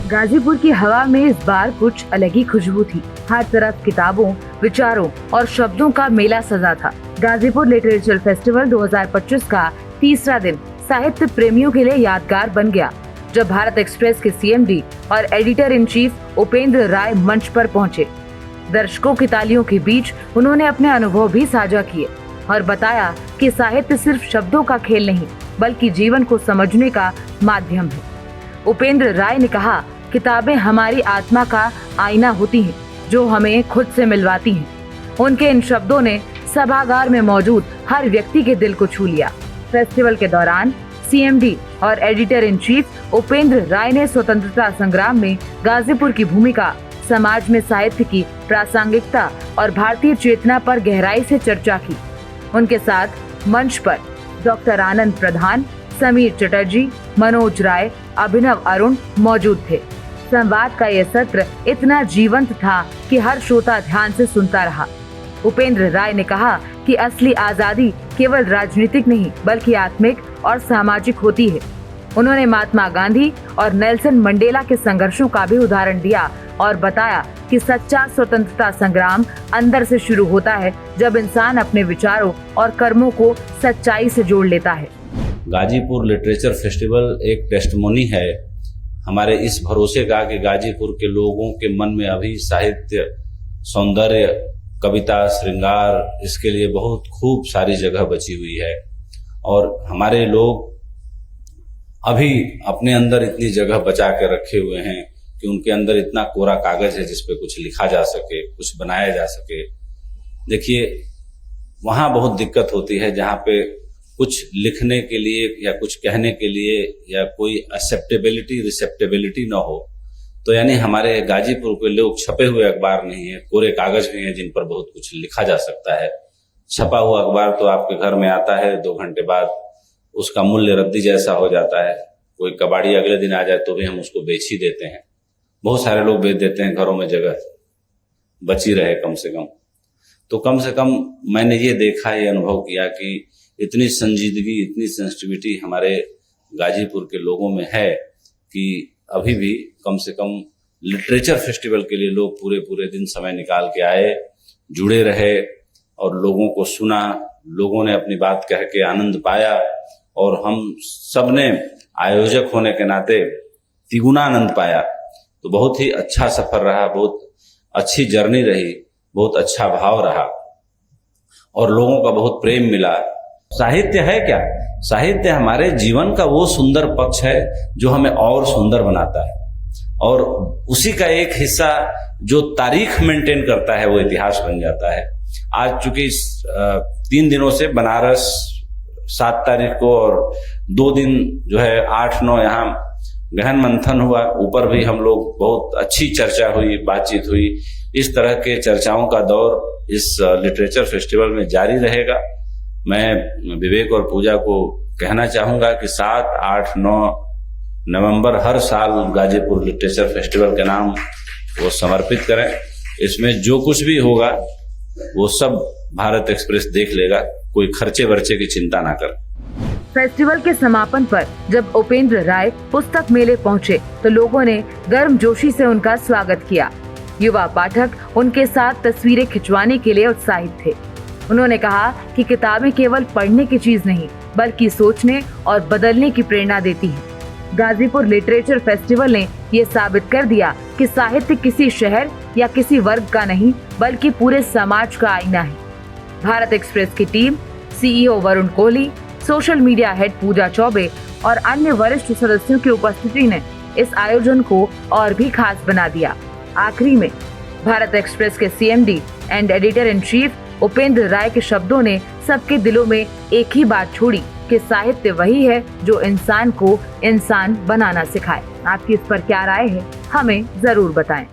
गाजीपुर की हवा में इस बार कुछ अलग ही खुशबू थी। हर तरफ किताबों, विचारों और शब्दों का मेला सजा था। गाजीपुर लिटरेचर फेस्टिवल 2025 का तीसरा दिन साहित्य प्रेमियों के लिए यादगार बन गया, जब भारत एक्सप्रेस के सीएमडी और एडिटर इन चीफ उपेंद्र राय मंच पर पहुंचे। दर्शकों की तालियों के बीच उन्होंने अपने अनुभव भी साझा किए और बताया कि साहित्य सिर्फ शब्दों का खेल नहीं, बल्कि जीवन को समझने का माध्यम है। उपेंद्र राय ने कहा, किताबें हमारी आत्मा का आईना होती हैं, जो हमें खुद से मिलवाती हैं। उनके इन शब्दों ने सभागार में मौजूद हर व्यक्ति के दिल को छू लिया। फेस्टिवल के दौरान सीएमडी और एडिटर इन चीफ उपेंद्र राय ने स्वतंत्रता संग्राम में गाजीपुर की भूमिका, समाज में साहित्य की प्रासंगिकता और भारतीय चेतना पर गहराई से चर्चा की। उनके साथ मंच पर डॉक्टर आनंद प्रधान, समीर चटर्जी, मनोज राय, अभिनव अरुण मौजूद थे। संवाद का यह सत्र इतना जीवंत था कि हर श्रोता ध्यान से सुनता रहा। उपेंद्र राय ने कहा कि असली आजादी केवल राजनीतिक नहीं, बल्कि आत्मिक और सामाजिक होती है। उन्होंने महात्मा गांधी और नेल्सन मंडेला के संघर्षों का भी उदाहरण दिया और बताया कि सच्चा स्वतंत्रता संग्राम अंदर से शुरू होता है, जब इंसान अपने विचारों और कर्मों को सच्चाई से जोड़ लेता है। गाजीपुर लिटरेचर फेस्टिवल एक टेस्टमोनी है हमारे इस भरोसे का कि गाजीपुर के लोगों के मन में अभी साहित्य, सौंदर्य, कविता, श्रृंगार, इसके लिए बहुत खूब सारी जगह बची हुई है और हमारे लोग अभी अपने अंदर इतनी जगह बचा के रखे हुए हैं कि उनके अंदर इतना कोरा कागज है जिस पे कुछ लिखा जा सके, कुछ बनाया जा सके। देखिए, वहां बहुत दिक्कत होती है जहां पे कुछ लिखने के लिए या कुछ कहने के लिए या कोई एक्सेप्टेबिलिटी, रिसेप्टेबिलिटी ना हो। तो यानी हमारे गाजीपुर के लोग छपे हुए अखबार नहीं है, कोरे कागज भी हैं जिन पर बहुत कुछ लिखा जा सकता है। छपा हुआ अखबार तो आपके घर में आता है, 2 घंटे बाद उसका मूल्य रद्दी जैसा हो जाता है। कोई कबाड़ी अगले दिन आ जाए तो भी हम उसको बेच ही देते हैं। बहुत सारे लोग बेच देते हैं, घरों में जगह बची रहे कम से कम। तो कम से कम मैंने ये देखा, ये अनुभव किया कि इतनी संजीदगी, इतनी सेंसिटिविटी हमारे गाजीपुर के लोगों में है कि अभी भी कम से कम लिटरेचर फेस्टिवल के लिए लोग पूरे पूरे दिन समय निकाल के आए, जुड़े रहे और लोगों को सुना। लोगों ने अपनी बात कह के आनंद पाया और हम सब ने आयोजक होने के नाते तिगुना आनंद पाया। तो बहुत ही अच्छा सफर रहा, बहुत अच्छी जर्नी रही, बहुत अच्छा भाव रहा और लोगों का बहुत प्रेम मिला। साहित्य है क्या? साहित्य हमारे जीवन का वो सुंदर पक्ष है जो हमें और सुंदर बनाता है और उसी का एक हिस्सा जो तारीख मेंटेन करता है वो इतिहास बन जाता है। आज चूंकि 3 दिनों से बनारस 7 तारीख को और 2 दिन जो है 8-9 यहाँ गहन मंथन हुआ। ऊपर भी हम लोग बहुत अच्छी चर्चा हुई, बातचीत हुई। इस तरह के चर्चाओं का दौर इस लिटरेचर फेस्टिवल में जारी रहेगा। मैं विवेक और पूजा को कहना चाहूंगा कि 7, 8, 9 नवंबर हर साल गाजीपुर लिटरेचर फेस्टिवल के नाम वो समर्पित करें। इसमें जो कुछ भी होगा वो सब भारत एक्सप्रेस देख लेगा, कोई खर्चे वर्चे की चिंता ना कर। फेस्टिवल के समापन पर जब उपेंद्र राय पुस्तक मेले पहुंचे तो लोगों ने गर्मजोशी से उनका स्वागत किया। युवा पाठक उनके साथ तस्वीरें खिंचवाने के लिए उत्साहित थे। उन्होंने कहा कि किताबें केवल पढ़ने की चीज नहीं, बल्कि सोचने और बदलने की प्रेरणा देती हैं। गाजीपुर लिटरेचर फेस्टिवल ने ये साबित कर दिया कि साहित्य किसी शहर या किसी वर्ग का नहीं, बल्कि पूरे समाज का आईना है। भारत एक्सप्रेस की टीम, CEO Varun Kohli, social media head Pooja Choubey और अन्य वरिष्ठ सदस्यों की उपस्थिति ने इस आयोजन को और भी खास बना दिया। आखिरी में भारत एक्सप्रेस के CMD and editor in chief Upendra Rai के शब्दों ने सबके दिलों में एक ही बात छोड़ी कि साहित्य वही है जो इंसान को इंसान बनाना सिखाए। आपकी इस पर क्या राय है, हमें जरूर बताएं।